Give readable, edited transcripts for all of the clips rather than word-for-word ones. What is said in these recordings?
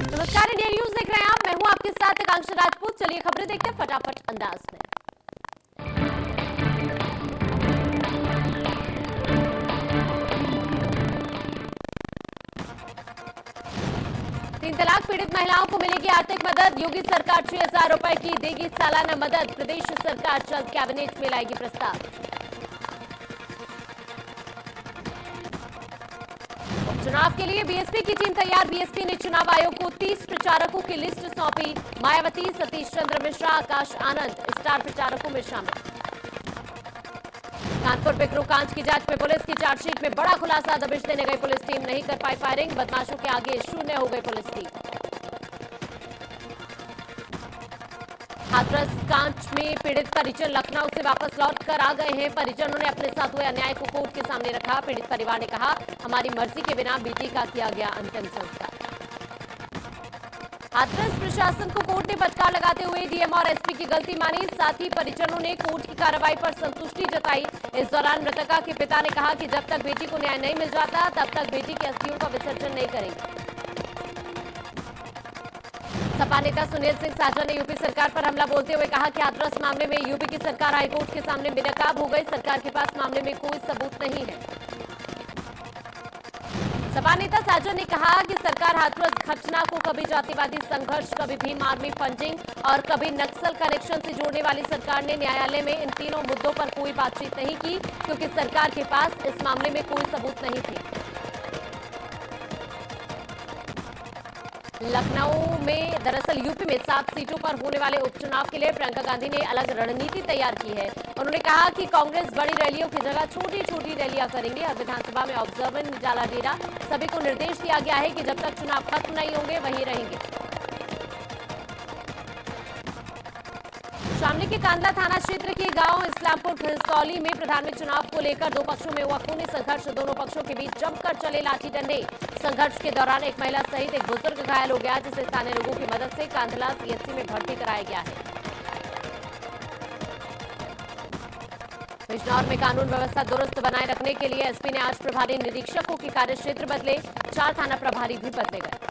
नमस्कार, India news देख रहे हैं आप। मैं हूं आपके साथ आकांक्षा राजपूत। चलिए खबरें देखते हैं फटाफट अंदाज में। 3 तलाक पीड़ित महिलाओं को मिलेगी आर्थिक मदद। योगी सरकार 6,000 रुपए की देगी सालाना मदद। प्रदेश सरकार जल्द कैबिनेट में लाएगी प्रस्ताव। चुनाव के लिए बीएसपी की टीम तैयार। बीएसपी ने चुनाव आयोग को 30 प्रचारकों की लिस्ट सौंपी। मायावती, सतीश चंद्र मिश्रा, आकाश आनंद स्टार प्रचारकों में शामिल। कानपुर बिकरू कांड की जांच में पुलिस की चार्जशीट में बड़ा खुलासा। दबिश देने गई पुलिस टीम नहीं कर पाई फायरिंग। बदमाशों के आगे शून्य हो गई पुलिस टीम। हाथरस कांड में पीड़ित परिजन लखनऊ से वापस लौट कर आ गए हैं। परिजनों ने अपने साथ हुए अन्याय को कोर्ट के सामने रखा। पीड़ित परिवार ने कहा, हमारी मर्जी के बिना बेटी का किया गया अंतिम संस्कार। हाथरस प्रशासन को कोर्ट ने फटकार लगाते हुए डीएम और एसपी की गलती मानी। साथ ही परिजनों ने कोर्ट की कार्रवाई पर संतुष्टि जताई। इस दौरान मृतका के पिता ने कहा कि जब तक बेटी को न्याय नहीं मिल जाता तब तक बेटी की अस्थियों का विसर्जन नहीं करेंगे। सपा नेता सुनील सिंह साझा ने यूपी सरकार पर हमला बोलते हुए कहा कि हाथरस मामले में यूपी की सरकार हाईकोर्ट के सामने बेनकाब हो गई। सरकार के पास मामले में कोई सबूत नहीं है। सपा नेता साझा ने कहा कि सरकार हाथरस घटना को कभी जातिवादी संघर्ष, कभी भीम आर्मी फंडिंग और कभी नक्सल कनेक्शन से जोड़ने वाली सरकार ने न्यायालय में इन तीनों मुद्दों पर कोई बातचीत नहीं की, क्योंकि सरकार के पास इस मामले में कोई सबूत नहीं थे। लखनऊ में दरअसल यूपी में 7 सीटों पर होने वाले उपचुनाव के लिए प्रियंका गांधी ने अलग रणनीति तैयार की है। उन्होंने कहा कि कांग्रेस बड़ी रैलियों की जगह छोटी छोटी रैलियां करेंगे। हर विधानसभा में ऑब्जर्वर निराला डेरा। सभी को निर्देश दिया गया है कि जब तक चुनाव खत्म नहीं होंगे वहीं रहेंगे। शामली के कांदला थाना क्षेत्र के गांव इस्लामपुर खिसौली में प्रधान में चुनाव को लेकर दो पक्षों में हुआ खूनी संघर्ष। दोनों पक्षों के बीच जमकर चले लाठी डंडे। संघर्ष के दौरान एक महिला सहित एक बुजुर्ग घायल हो गया, जिसे स्थानीय लोगों की मदद से कांदला सीएचसी में भर्ती कराया गया है। बिजनौर में कानून व्यवस्था दुरुस्त बनाए रखने के लिए एसपी ने आज प्रभारी निरीक्षकों के कार्यक्षेत्र बदले। 4 थाना प्रभारी भी बदले गए।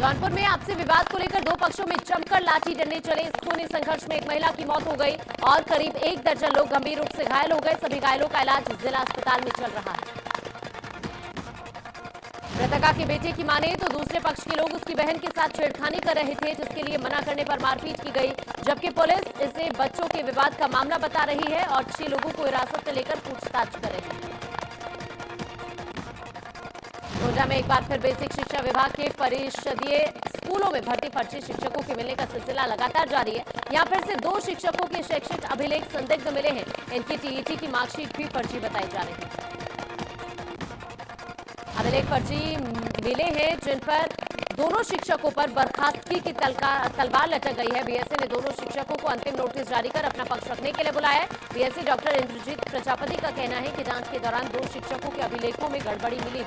जौनपुर में आपसी विवाद को लेकर दो पक्षों में जमकर लाठी डंडे चले। इस खूनी संघर्ष में एक महिला की मौत हो गई और करीब 1 दर्जन लोग गंभीर रूप से घायल हो गए। सभी घायलों का इलाज जिला अस्पताल में चल रहा है। मृतका के बेटे की माने तो दूसरे पक्ष के लोग उसकी बहन के साथ छेड़खानी कर रहे थे, जिसके लिए मना करने पर मारपीट की गई, जबकि पुलिस इसे बच्चों के विवाद का मामला बता रही है और 6 लोगों को हिरासत में लेकर पूछताछ कर रही है। गोंडा में एक बार फिर बेसिक शिक्षा विभाग के परिषदीय स्कूलों में भर्ती फर्जी शिक्षकों के मिलने का सिलसिला लगातार जारी है। यहाँ फिर से 2 शिक्षकों के शैक्षिक अभिलेख संदिग्ध मिले हैं। इनकी टीईटी की मार्कशीट भी फर्जी बताई जा रही है। अभिलेख फर्जी मिले हैं, जिन पर दोनों शिक्षकों पर बर्खास्तगी की तलवार लटक गई है। बीएसए ने दोनों शिक्षकों को अंतिम नोटिस जारी कर अपना पक्ष रखने के लिए बुलाया है। बीएसए डॉक्टर इंद्रजीत प्रजापति का कहना है कि जांच के दौरान 2 शिक्षकों के अभिलेखों में गड़बड़ी मिली।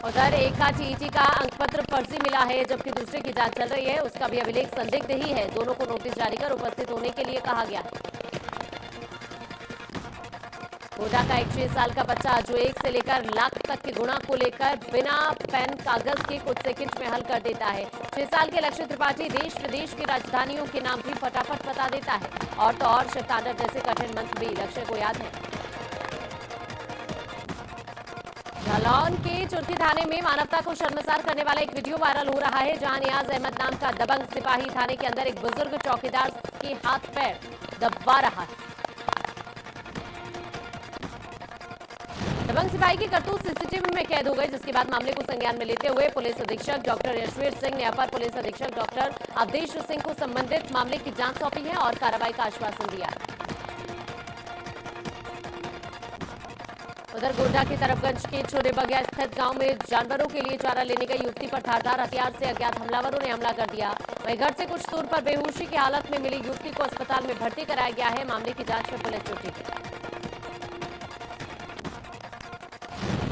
उधर एक का टीईटी का अंकपत्र फर्जी मिला है, जबकि दूसरे की जांच चल रही है। उसका भी अभिलेख संदिग्ध ही है। दोनों को नोटिस जारी कर उपस्थित होने के लिए कहा गया है। गोंडा का एक 6 साल का बच्चा जो 1 से लेकर लाख तक के गुणा को लेकर बिना पेन कागज के कुछ सेकंड में हल कर देता है। 6 साल के लक्ष्य त्रिपाठी देश विदेश की राजधानियों के नाम भी फटाफट बता देता है। और तो और शतानव जैसे कठिन मंत्र भी लक्ष्य को याद है। जालौन के चुरकी थाने में मानवता को शर्मसार करने वाला एक वीडियो वायरल हो रहा है, जहां नियाज अहमद नाम का दबंग सिपाही थाने के अंदर एक बुजुर्ग चौकीदार के हाथ पैर दबा रहा है। दबंग सिपाही की करतूत सीसीटीवी में कैद हो गई, जिसके बाद मामले को संज्ञान में लेते हुए पुलिस अधीक्षक डॉक्टर यशवीर सिंह ने अपर पुलिस अधीक्षक डॉक्टर अवधेश सिंह को संबंधित मामले की जांच सौंपी है और कार्रवाई का आश्वासन दिया है। उधर गोंडा की तरफगंज के छोरे बगिया स्थित गांव में जानवरों के लिए चारा लेने गई युवती पर धारदार हथियार से अज्ञात हमलावरों ने हमला कर दिया। वहीं घर से कुछ दूर पर बेहोशी की हालत में मिली युवती को अस्पताल में भर्ती कराया गया है। मामले की जांच में पुलिस जुटी है।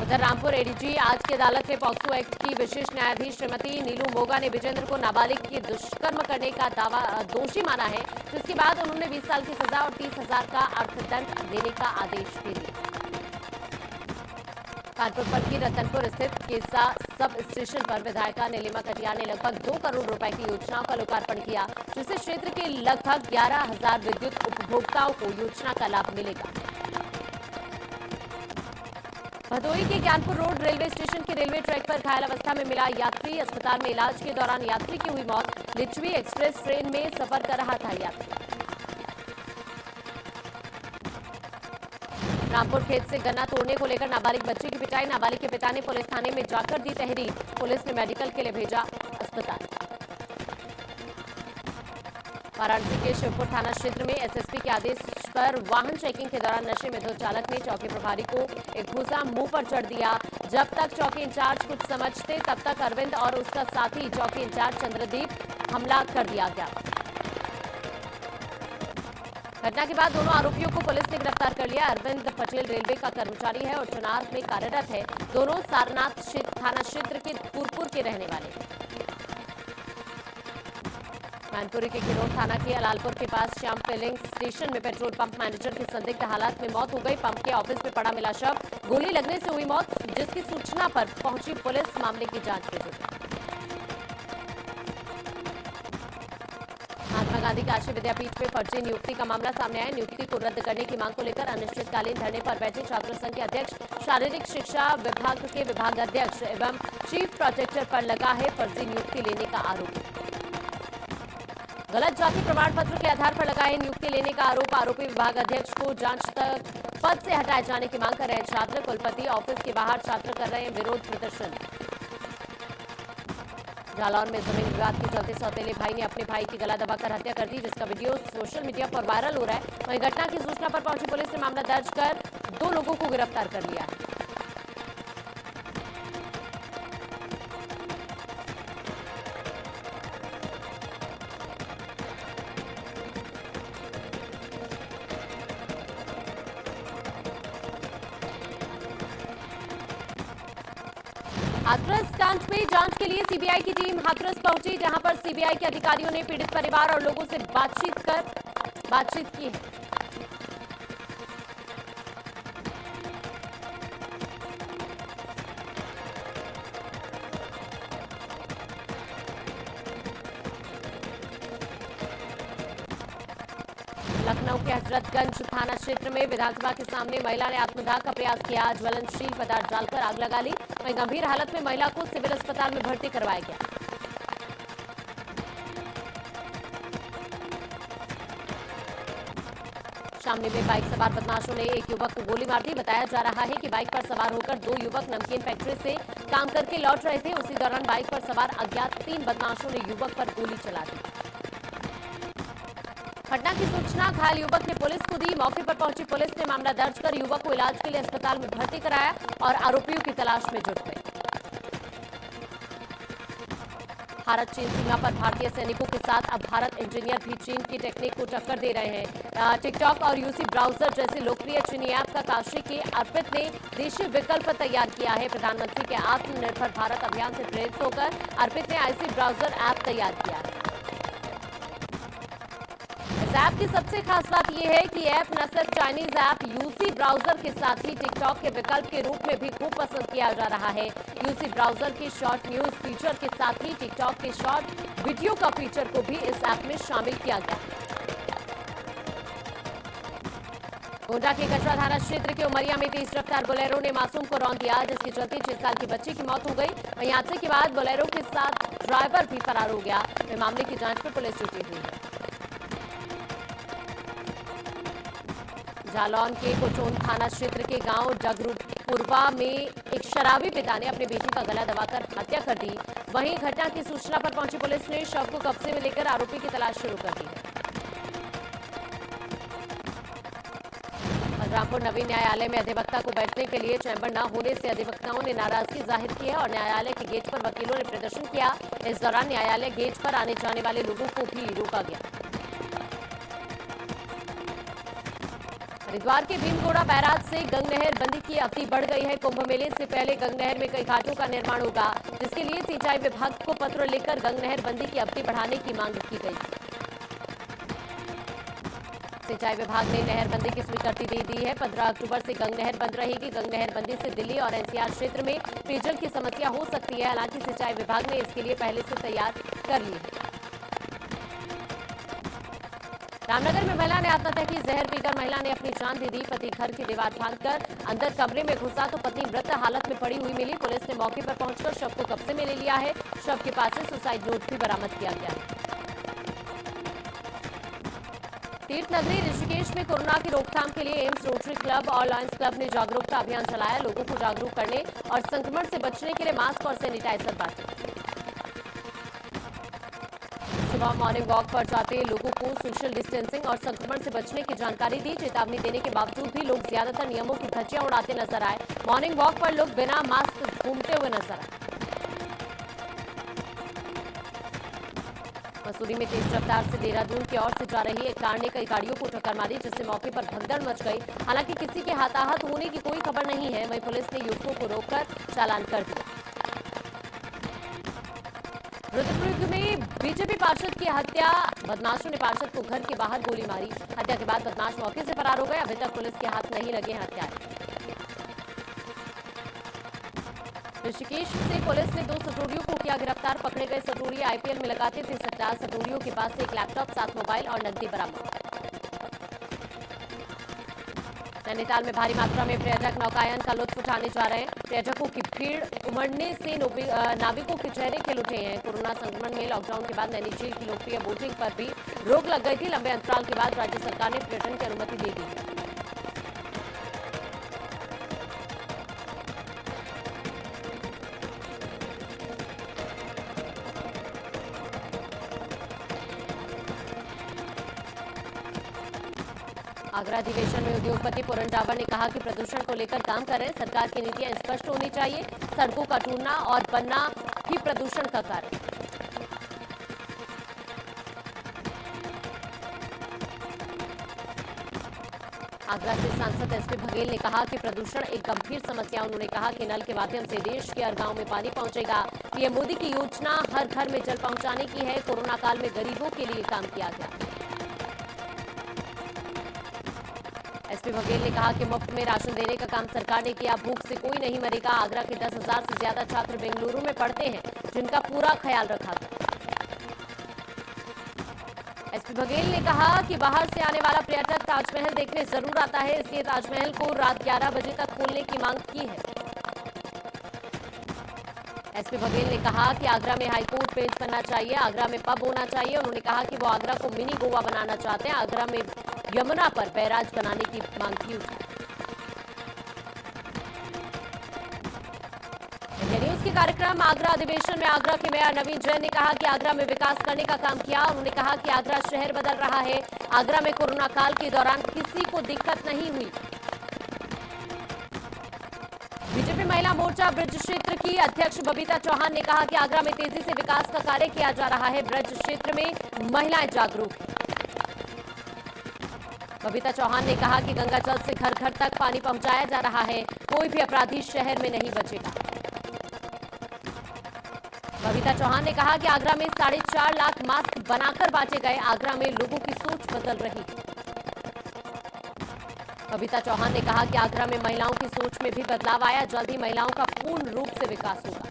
उधर रामपुर एडीजी आज की अदालत में पॉक्सो एक्ट की विशेष न्यायाधीश श्रीमती नीलू मोगा ने विजेंद्र को नाबालिग की दुष्कर्म करने का दावा दोषी माना है, जिसके बाद उन्होंने 20 साल की सजा और 30,000 का अर्थदंड देने का आदेश दे दिया। कानपुर पर की रतनपुर स्थित केसा सब स्टेशन पर विधायिका नीलिमा कटियार ने लगभग 2 करोड़ रुपए की योजनाओं का लोकार्पण किया, जिससे क्षेत्र के लगभग 11,000 विद्युत उपभोक्ताओं को योजना का लाभ मिलेगा। भदोही के ज्ञानपुर रोड रेलवे स्टेशन के रेलवे ट्रैक पर घायल अवस्था में मिला यात्री, अस्पताल में इलाज के दौरान यात्री की हुई मौत। लिच्छवी एक्सप्रेस ट्रेन में सफर कर रहा था यात्री। रामपुर खेत से गन्ना तोड़ने को लेकर नाबालिग बच्चे की पिटाई, नाबालिग के पिता ने पुलिस थाने में जाकर दी तहरीर, पुलिस ने मेडिकल के लिए भेजा अस्पताल। वाराणसी के शिवपुर थाना क्षेत्र में एसएसपी के आदेश पर वाहन चेकिंग के दौरान नशे में धुत चालक ने चौकी प्रभारी को एक भूसा मुंह पर चढ़ दिया। जब तक चौकी इंचार्ज कुछ समझते तब तक अरविंद और उसका साथी चौकी इंचार्ज चंद्रदीप हमला कर दिया गया। घटना के बाद दोनों आरोपियों को पुलिस ने गिरफ्तार कर लिया। अरविंद पटेल रेलवे का कर्मचारी है और चुनार में कार्यरत है। दोनों सारनाथ थाना क्षेत्र के पुरपुर के रहने वाले। मैनपुरी के किरोड़ थाना के अलालपुर के पास श्याम फिलिंग स्टेशन में पेट्रोल पंप मैनेजर की संदिग्ध हालात में मौत हो गई। पंप के ऑफिस में पड़ा मिला शव, गोली लगने से हुई मौत, जिसकी सूचना पर पहुंची पुलिस मामले की जांच में जुटी। महात्मा गांधी काशी विद्यापीठ में फर्जी नियुक्ति का मामला सामने आया। नियुक्ति को रद्द करने की मांग को लेकर अनिश्चितकालीन धरने पर बैठे छात्र संघ के अध्यक्ष शारीरिक शिक्षा विभाग के विभागाध्यक्ष एवं चीफ प्रोजेक्टर पर लगा है फर्जी नियुक्ति लेने का आरोप। गलत जाति प्रमाण पत्र के आधार पर लगाए नियुक्ति लेने का आरोप। आरोपी विभाग अध्यक्ष को जांच तक पद से हटाए जाने की मांग कर रहे हैं छात्र। कुलपति ऑफिस के बाहर छात्र कर रहे हैं विरोध प्रदर्शन। जालौर में जमीन विवाद के चलते सौतेले भाई ने अपने भाई की गला दबाकर हत्या कर दी, जिसका वीडियो सोशल मीडिया पर वायरल हो रहा है। वहीं घटना की सूचना पर पहुंची पुलिस ने मामला दर्ज कर 2 लोगों को गिरफ्तार कर लिया है। हाथरस कांड में जांच के लिए सीबीआई की टीम हाथरस पहुंची, जहां पर सीबीआई के अधिकारियों ने पीड़ित परिवार और लोगों से बातचीत की है। लखनऊ के हजरतगंज थाना क्षेत्र में विधानसभा के सामने महिला ने आत्मदाह का प्रयास किया, ज्वलनशील पदार्थ डालकर आग लगा ली। वहीं गंभीर हालत में महिला को सिविल अस्पताल में भर्ती करवाया गया। शामली में बाइक सवार बदमाशों ने एक युवक को गोली मार दी। बताया जा रहा है कि बाइक पर सवार होकर 2 युवक नमकीन फैक्ट्री से काम करके लौट रहे थे। उसी दौरान बाइक पर सवार अज्ञात 3 बदमाशों ने युवक पर गोली चला दी। घटना की सूचना घायल युवक ने पुलिस को दी। मौके पर पहुंची पुलिस ने मामला दर्ज कर युवक को इलाज के लिए अस्पताल में भर्ती कराया और आरोपियों की तलाश में जुट गए। भारत चीन सीमा पर भारतीय सैनिकों के साथ अब भारत इंजीनियर भी चीन की टेक्निक को टक्कर दे रहे हैं। टिकटॉक और यूसी ब्राउजर जैसे लोकप्रिय चीनी ऐप का काशी के अर्पित ने देशी विकल्प तैयार किया है। प्रधानमंत्री के आत्मनिर्भर भारत अभियान से प्रेरित होकर अर्पित ने आईसी ब्राउजर ऐप तैयार किया है। इस ऐप की सबसे खास बात यह है कि ऐप न सिर्फ चाइनीज ऐप यूसी ब्राउजर के साथ ही टिकटॉक के विकल्प के रूप में भी खूब पसंद किया जा रहा है। यूसी ब्राउजर के शॉर्ट न्यूज फीचर के साथ ही टिकटॉक के शॉर्ट वीडियो का फीचर को भी इस ऐप में शामिल किया गया। गोंडा के कचरा थाना क्षेत्र के उमरिया में तेज रफ्तार बोलेरो ने मासूम को रौंद दिया, जिसके चलते 6 साल की बच्ची की मौत हो गई। वहीं हादसे के बाद बोलेरो के साथ ड्राइवर भी फरार हो गया। मामले की जांच में पुलिस जुटी हुई है। जालौन के कोचोन थाना क्षेत्र के गांव जगरूपुरवा में एक शराबी पिता ने अपने बेटी का गला दबाकर हत्या कर दी। वहीं घटना की सूचना पर पहुंची पुलिस ने शव को कब्जे में लेकर आरोपी की तलाश शुरू कर दी है। बलरामपुर नवीन न्यायालय में अधिवक्ता को बैठने के लिए चैंबर न होने से अधिवक्ताओं ने नाराजगी जाहिर की है और न्यायालय के गेट पर वकीलों ने प्रदर्शन किया। इस दौरान न्यायालय गेट पर आने जाने वाले लोगों को भी रोका गया। हरिद्वार के भीमगोड़ा बैराज से गंग नहर बंदी की अवधि बढ़ गई है। कुंभ मेले से पहले गंग नहर में कई घाटों का निर्माण होगा, जिसके लिए सिंचाई विभाग को पत्र लिखकर गंग नहर बंदी की अवधि बढ़ाने की मांग की गई। सिंचाई विभाग ने नहरबंदी की स्वीकृति दे दी है। 15 अक्टूबर से गंग नहर बंद रहेगी। गंग नहरबंदी से दिल्ली और एनसीआर क्षेत्र में पेयजल की समस्या हो सकती है। हालांकि सिंचाई विभाग ने इसके लिए पहले से तैयार कर ली है। रामनगर में महिला ने आत्महत्या की। जहर पीकर महिला ने अपनी जान दे दी। पति घर की दीवार फांदकर अंदर कमरे में घुसा तो पत्नी मृत हालत में पड़ी हुई मिली। पुलिस ने मौके पर पहुंचकर शव को कब्जे में ले लिया है। शव के पास से सुसाइड नोट भी बरामद किया गया है। तीर्थ नगरी ऋषिकेश में कोरोना की रोकथाम के लिए एम्स, रोटरी क्लब और लायंस क्लब ने जागरूकता अभियान चलाया। लोगों को जागरूक करने और संक्रमण से बचने के लिए मास्क और सैनिटाइजर बांटे। सुबह मॉर्निंग वॉक पर जाते लोगों को सोशल डिस्टेंसिंग और संक्रमण से बचने की जानकारी दी। चेतावनी देने के बावजूद भी लोग ज्यादातर नियमों की धज्जियां उड़ाते नजर आए। मॉर्निंग वॉक पर लोग बिना मास्क घूमते हुए नजर आए। मसूरी में तेज रफ्तार से देहरादून की ओर से जा रही एक कार ने कई गाड़ियों को टक्कर मारी, जिससे मौके पर भगदड़ मच गई। हालांकि किसी के हताहत होने की कोई खबर नहीं है। वहीं पुलिस ने युवकों को रोककर चालान कर दिया। रुद्रपुर में बीजेपी पार्षद की हत्या। बदमाशों ने पार्षद को घर के बाहर गोली मारी। हत्या के बाद बदमाश मौके से फरार हो गए। अभी तक पुलिस के हाथ नहीं लगे हैं हत्यारे। ऋषिकेश से पुलिस ने 2 सटोरियों को किया गिरफ्तार। पकड़े गए सटोरी आईपीएल में लगाते थे सट्टा। सटोरियों के पास से एक लैपटॉप, 7 मोबाइल और नकदी बरामद। नैनीताल में भारी मात्रा में पर्यटक नौकायन का लुत्फ उठाने जा रहे हैं। पर्यटकों की भीड़ उमड़ने से नाविकों के चेहरे खिल उठे हैं। कोरोना संक्रमण में लॉकडाउन के बाद नैनीझील की लोकप्रिय बोटिंग पर भी रोक लग गई थी। लंबे अंतराल के बाद राज्य सरकार ने पर्यटन की अनुमति दे दी है। आगरा अधिवेशन में उद्योगपति पूरन जावर ने कहा कि प्रदूषण को लेकर काम कर रहे हैं। सरकार की नीतियां स्पष्ट होनी चाहिए। सड़कों का टूटना और बनना ही प्रदूषण का कारण। आगरा से सांसद एसपी बघेल ने कहा कि प्रदूषण एक गंभीर समस्या। उन्होंने कहा कि नल के माध्यम से देश के हर गांव में पानी पहुंचेगा। पीएम मोदी की योजना हर घर में जल पहुंचाने की है। कोरोना काल में गरीबों के लिए काम किया गया। एसपी बघेल ने कहा कि मुफ्त में राशन देने का काम सरकार ने किया। भूख से कोई नहीं मरेगा। आगरा के 10,000 से ज्यादा छात्र बेंगलुरु में पढ़ते हैं, जिनका पूरा ख्याल रखा गया। एसपी बघेल ने कहा कि बाहर से आने वाला पर्यटक ताजमहल देखने जरूर आता है, इसलिए ताजमहल को रात 11 बजे तक खोलने की मांग की है। एसपी बघेल ने कहा कि आगरा में हाईकोर्ट बेंच बनना चाहिए। आगरा में पब होना चाहिए। उन्होंने कहा कि वो आगरा को मिनी गोवा बनाना चाहते हैं। आगरा में यमुना पर बैराज बनाने की मांग की। इंडिया न्यूज के कार्यक्रम आगरा अधिवेशन में आगरा के मेयर नवीन जैन ने कहा कि आगरा में विकास करने का काम किया। उन्होंने कहा कि आगरा शहर बदल रहा है। आगरा में कोरोना काल के दौरान किसी को दिक्कत नहीं हुई। बीजेपी महिला मोर्चा ब्रज क्षेत्र की अध्यक्ष बबीता चौहान ने कहा कि आगरा में तेजी से विकास का कार्य किया जा रहा है। ब्रज क्षेत्र में महिलाएं जागरूक हैं। बबीता चौहान ने कहा कि गंगा जल से घर घर तक पानी पहुंचाया जा रहा है। कोई भी अपराधी शहर में नहीं बचेगा। बबीता चौहान ने कहा कि आगरा में 4.5 लाख मास्क बनाकर बांटे गए। आगरा में लोगों की सोच बदल रही है। बबीता चौहान ने कहा कि आगरा में महिलाओं की सोच में भी बदलाव आया। जल्द ही महिलाओं का पूर्ण रूप से विकास होगा।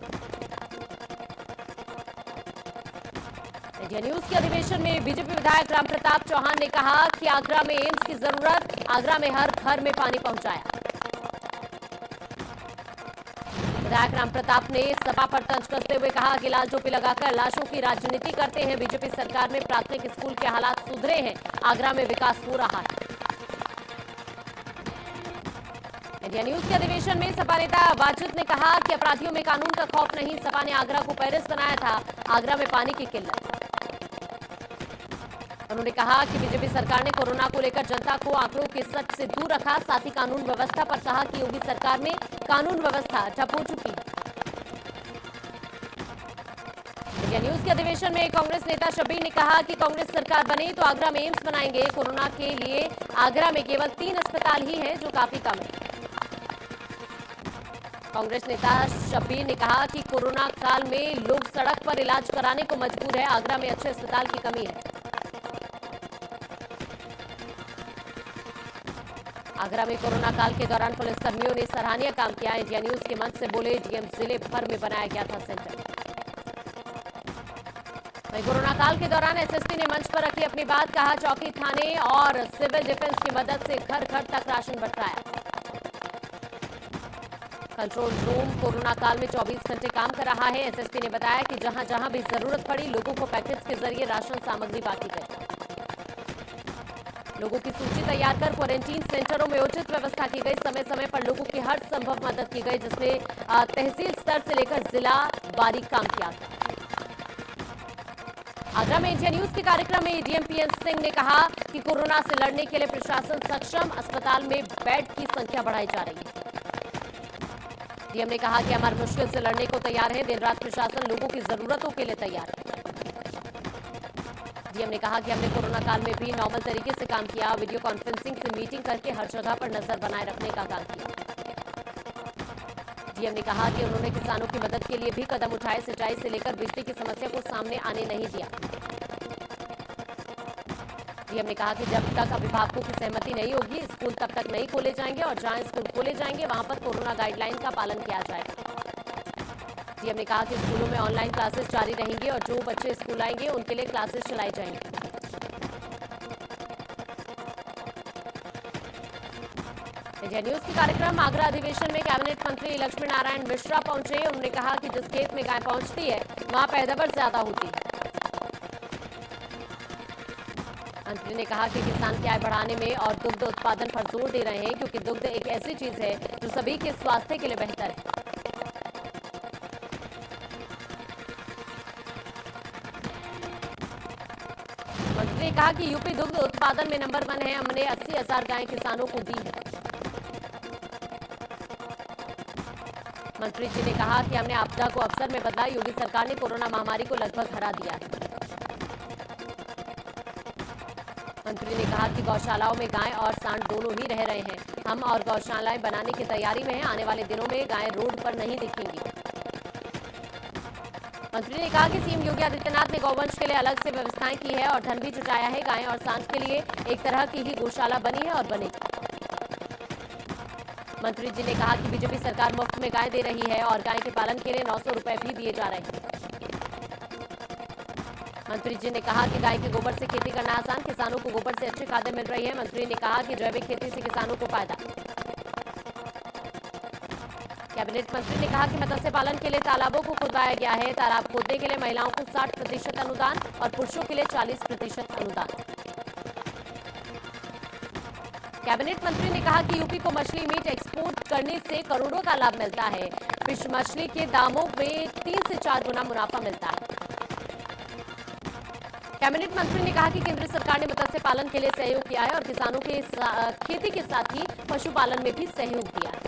इंडिया न्यूज के अधिवेशन में बीजेपी विधायक रामप्रताप चौहान ने कहा कि आगरा में एम्स की जरूरत। आगरा में हर घर में पानी पहुंचाया। विधायक रामप्रताप ने सभा पर तंज कसते हुए कहा कि लाल टोपी लगाकर लाशों की राजनीति करते हैं। बीजेपी सरकार में प्राथमिक स्कूल के हालात सुधरे हैं। आगरा में विकास हो रहा है। इंडिया न्यूज के अधिवेशन में सपा नेता वाजिद ने कहा कि अपराधियों में कानून का खौफ नहीं। सपा ने आगरा को पेरिस बनाया था। आगरा में पानी की किल्लत। उन्होंने कहा कि बीजेपी सरकार ने कोरोना को लेकर जनता को आंकड़ों के सच से दूर रखा। साथ ही कानून व्यवस्था पर कहा कि योगी सरकार में कानून व्यवस्था ठप हो चुकी है। इंडिया न्यूज के अधिवेशन में कांग्रेस नेता शब्बीर ने कहा कि कांग्रेस सरकार बने तो आगरा में एम्स बनाएंगे। कोरोना के लिए आगरा में केवल 3 अस्पताल ही हैं, जो काफी कम है। कांग्रेस नेता शब्बीर ने कहा कि कोरोना काल में लोग सड़क पर इलाज कराने को मजबूर है। आगरा में अच्छे अस्पताल की कमी है। आगरा में कोरोना काल के दौरान पुलिसकर्मियों ने सराहनीय काम किया। इंडिया न्यूज के मंच से बोले डीएम, जिले भर में बनाया गया था सेंटर। वहीं कोरोना काल के दौरान एसएसपी ने मंच पर रखी अपनी बात, कहा चौकी, थाने और सिविल डिफेंस की मदद से घर घर तक राशन बंटाया। कंट्रोल रूम कोरोना काल में 24 घंटे काम कर रहा है। एसएसपी ने बताया कि जहां जहां भी जरूरत पड़ी लोगों को पैकेट्स के जरिए राशन सामग्री बांटी गई। लोगों की सूची तैयार कर क्वारंटीन सेंटरों में उचित व्यवस्था की गई। समय समय पर लोगों की हर संभव मदद की गई, जिसमें तहसील स्तर से लेकर जिला बारीक काम किया गया। आगरा में इंडिया न्यूज के कार्यक्रम में डीएम पीएन सिंह ने कहा कि कोरोना से लड़ने के लिए प्रशासन सक्षम, अस्पताल में बेड की संख्या बढ़ाई जा रही है। डीएम ने कहा कि हमारी मुश्किल से लड़ने को तैयार है, दिन रात प्रशासन लोगों की जरूरतों के लिए तैयार है। डीएम ने कहा कि हमने कोरोना काल में भी नॉर्मल तरीके से काम किया, वीडियो कॉन्फ्रेंसिंग से मीटिंग करके हर जगह पर नजर बनाए रखने का काम किया। डीएम ने कहा कि उन्होंने किसानों की मदद के लिए भी कदम उठाए, सिंचाई से लेकर बिजली की समस्या को सामने आने नहीं दिया। डीएम ने कहा कि जब तक अभिभावकों की सहमति नहीं होगी स्कूल तब तक नहीं खोले जाएंगे और जहां स्कूल खोले जाएंगे वहां पर कोरोना गाइडलाइन का पालन किया जाएगा। डीएम ने कहा कि स्कूलों में ऑनलाइन क्लासेस जारी रहेंगी और जो बच्चे स्कूल आएंगे उनके लिए क्लासेस चलाई जाएंगी। इंडिया न्यूज के कार्यक्रम आगरा अधिवेशन में कैबिनेट मंत्री लक्ष्मी नारायण मिश्रा पहुंचे। उन्होंने कहा कि जिस खेत में गाय पहुंचती है वहां पैदावार ज्यादा होती है। मंत्री ने कहा कि किसान की आय बढ़ाने में और दुग्ध उत्पादन पर जोर दे रहे हैं, क्योंकि दुग्ध एक ऐसी चीज है जो सभी के स्वास्थ्य के लिए बेहतर है। मंत्री ने कहा कि यूपी दुग्ध उत्पादन में नंबर 1 है। हमने 80,000 गायें किसानों को दी है। मंत्री जी ने कहा कि हमने आपदा को अवसर में बदला। योगी सरकार ने कोरोना महामारी को लगभग हरा दिया है। मंत्री ने कहा कि गौशालाओं में गाय और सांड दोनों ही रह रहे हैं। हम और गौशालाएं बनाने की तैयारी में हैं। आने वाले दिनों में गायें रोड पर नहीं दिखेंगी। मंत्री ने कहा कि सीएम योगी आदित्यनाथ ने गौवंश के लिए अलग से व्यवस्थाएं की है और धन भी जुटाया है। गायें और सांड के लिए एक तरह की ही गौशाला बनी है और बनेगी। मंत्री जी ने कहा कि बीजेपी सरकार मुफ्त में गाय दे रही है और गाय के पालन के लिए 900 रुपए भी दिए जा रहे हैं। मंत्री जी ने कहा कि गाय के गोबर से खेती करना आसान, किसानों को गोबर से अच्छी खादें मिल रही है। मंत्री ने कहा कि जैविक खेती से किसानों को फायदा। कैबिनेट मंत्री ने कहा कि मत्स्य पालन के लिए तालाबों को खुदवाया गया है। तालाब खोदने के लिए महिलाओं को 60% अनुदान और पुरुषों के लिए 40% अनुदान। कैबिनेट मंत्री ने कहा कि यूपी को मछली मीट एक्सपोर्ट करने से करोड़ों का लाभ मिलता है। फिश मछली के दामों में 3 से 4 गुना मुनाफा मिलता है। कैबिनेट मंत्री ने कहा कि केंद्र सरकार ने मत्स्य पालन के लिए सहयोग किया है और किसानों के खेती के साथ ही पशुपालन में भी सहयोग दिया है।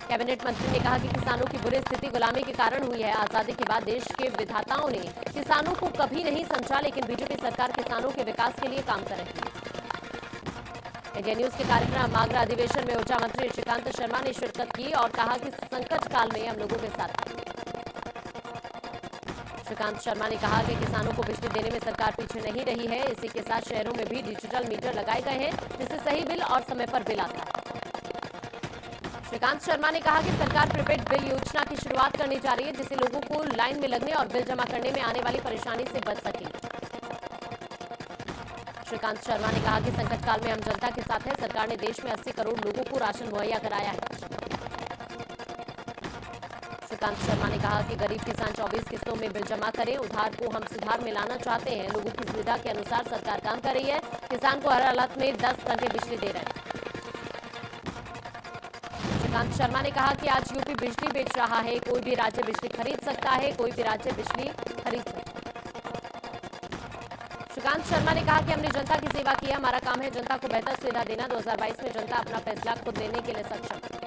कैबिनेट मंत्री ने कहा कि किसानों की बुरी स्थिति गुलामी के कारण हुई है। आजादी के बाद देश के विधाताओं ने किसानों को कभी नहीं समझा, लेकिन बीजेपी सरकार किसानों के विकास के लिए काम कर रही है। इंडिया न्यूज के कार्यक्रम आगरा अधिवेशन में ऊर्जा मंत्री श्रीकांत शर्मा ने शिरकत की और कहा कि संकट काल में हम लोगों के साथ हैं। श्रीकांत शर्मा ने कहा कि किसानों को बिजली देने में सरकार पीछे नहीं रही है। इसी के साथ शहरों में भी डिजिटल मीटर लगाए गए हैं, जिससे सही बिल और समय पर बिल आता है। श्रीकांत शर्मा ने कहा कि सरकार प्रीपेड बिल योजना की शुरुआत करने जा रही है, जिससे लोगों को लाइन में लगने और बिल जमा करने में आने वाली परेशानी से बच सके। श्रीकांत शर्मा ने कहा कि संकट काल में हम जनता के साथ हैं। सरकार ने देश में 80 करोड़ लोगों को राशन मुहैया कराया है। श्रीकांत शर्मा ने कहा कि गरीब किसान 24 किस्तों में बिल जमा करें। उधार को हम सुधार में लाना चाहते हैं। लोगों की सुविधा के अनुसार सरकार काम कर रही है। किसान को हर हालत में 10 घंटे बिजली दे रहे हैं। श्रीकांत शर्मा ने कहा कि आज यूपी बिजली बेच रहा है। कोई भी राज्य बिजली खरीद सकता है। कोई भी राज्य बिजली खरीद सकता है। श्रीकांत शर्मा ने कहा कि हमने जनता की सेवा की है। हमारा काम है जनता को बेहतर सुविधा देना। 2022 में जनता अपना फैसला खुद लेने के लिए सक्षम है।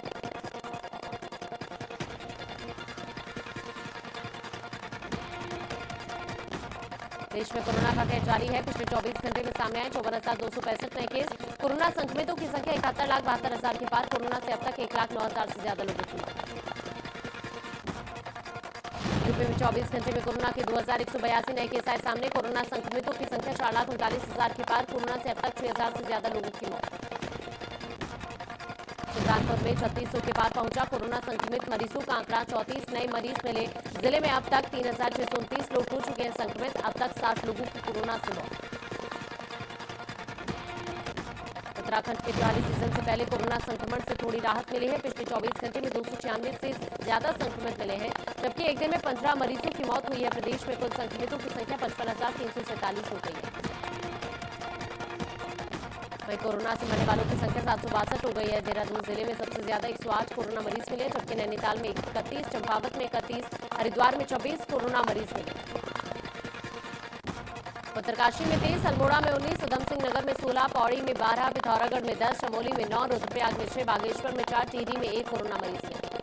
देश में कोरोना का कहर जारी है। पिछले 24 घंटे में सामने आए 54,265 नए केस। कोरोना संक्रमितों की संख्या 71,72,000 के पार। कोरोना से अब तक 1,09,000 से ज्यादा लोगों की मौत। यूपी में 24 घंटे में कोरोना के 2,182 नए केस आए सामने। कोरोना संक्रमितों की संख्या 4,39,000 के पार। कोरोना से अब तक 6,000 से ज्यादा लोगों की मौत। कानपुर में 3600 के पार पहुंचा। कोरोना संक्रमित मरीजों का आंकड़ा 34 नए मरीज मिले। जिले में अब तक 3629 लोग हो चुके हैं संक्रमित। अब तक 60 लोगों की कोरोना से मौत। उत्तराखंड के दिवाली सीजन से पहले कोरोना संक्रमण से थोड़ी राहत मिली है। पिछले 24 घंटे में 296 से ज्यादा संक्रमित मिले हैं, जबकि एक दिन में 15 मरीजों की मौत हुई है। प्रदेश में कुल संक्रमितों की संख्या 55,347 हो गई है। वहीं कोरोना से मरने वालों की संख्या 762 हो गई है। देहरादून जिले में सबसे ज्यादा 108 कोरोना मरीज मिले, जबकि नैनीताल में 31, चंपावत में 31, हरिद्वार में 26 कोरोना मरीज मिले। उत्तरकाशी में 23, अल्मोड़ा में 19, उधम सिंह नगर में 16, पौड़ी में 12, पिथौरागढ़ में 10, चमोली में 9, रुद्रप्रयाग में 6, बागेश्वर में 4, टिहरी में 1 कोरोना मरीज मिले।